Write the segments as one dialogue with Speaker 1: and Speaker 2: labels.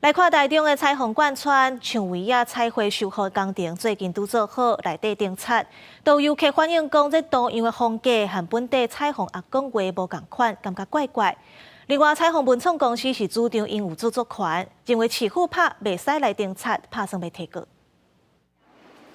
Speaker 1: 来看台中的彩虹贯穿蔷薇啊彩绘修复工程最近都做好，内底订漆，都游客反映讲，这多样的风格和本地彩虹阿公画无同款，感觉怪怪。另外，彩虹文创公司是主张因有著作权，认为市府拍袂使来订漆，拍算要提告。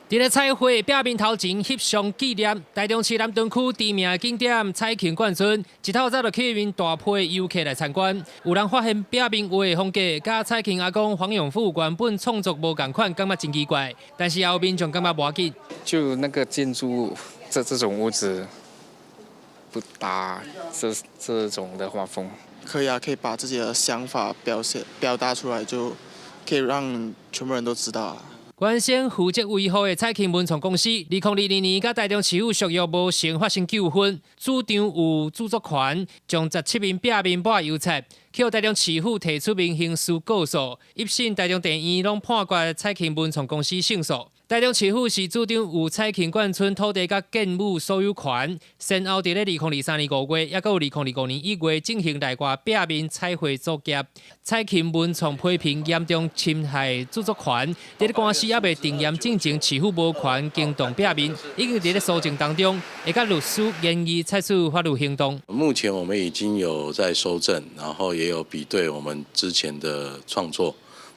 Speaker 2: 伫咧彩绘壁面头前翕相纪念，台中市南屯区知名景点彩琴冠村，一透早就吸引大批游客来参观。有人发现壁面画的风格，甲彩琴阿公黄永富原本创作无同款，感觉真奇怪。但是也有民众感觉无要紧，
Speaker 3: 就那个建筑这种屋子不搭这种的画风。
Speaker 4: 可以啊，可以把自己的想法表达出来，就可以让全部人都知道啊。
Speaker 2: 原先负责维护的彩琴文创公司，2022年甲台中市府属约无成发生纠纷，主张有著作权，将17面壁面板油漆，去台中市府提出民刑事告诉，一审台中地院拢判决彩琴文创公司胜诉。台中市府是主张有彩琴冠村土地甲建物所有权，先后伫咧2023年5月，也有2025年1月进行内外壁面彩绘作业。彩琴文创批评严重侵害著作权，伫官司也未定验进前，市府无权惊动壁面，已经伫咧诉讼当中，会甲律师建议采取法律行动。
Speaker 5: 目前我们已经有在收证，然后也有比对我们之前的创作。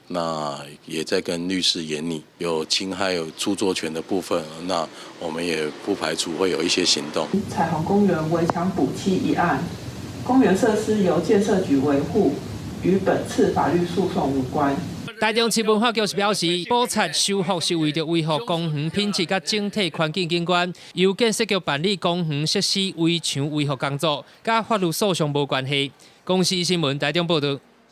Speaker 5: 那也在跟律师研拟有侵害著作权的部分，那我们也不排除会有一些行动。
Speaker 6: 彩虹公园围墙补漆一案，公园设施由建设局维护，与本次法律诉讼无关。
Speaker 2: 台中市文化局是表示，补漆修复是为着维护公园品质甲整体环境景观，由建设局办理公园设施围墙维护工作，甲法律诉讼无关系。公司新闻台中报道。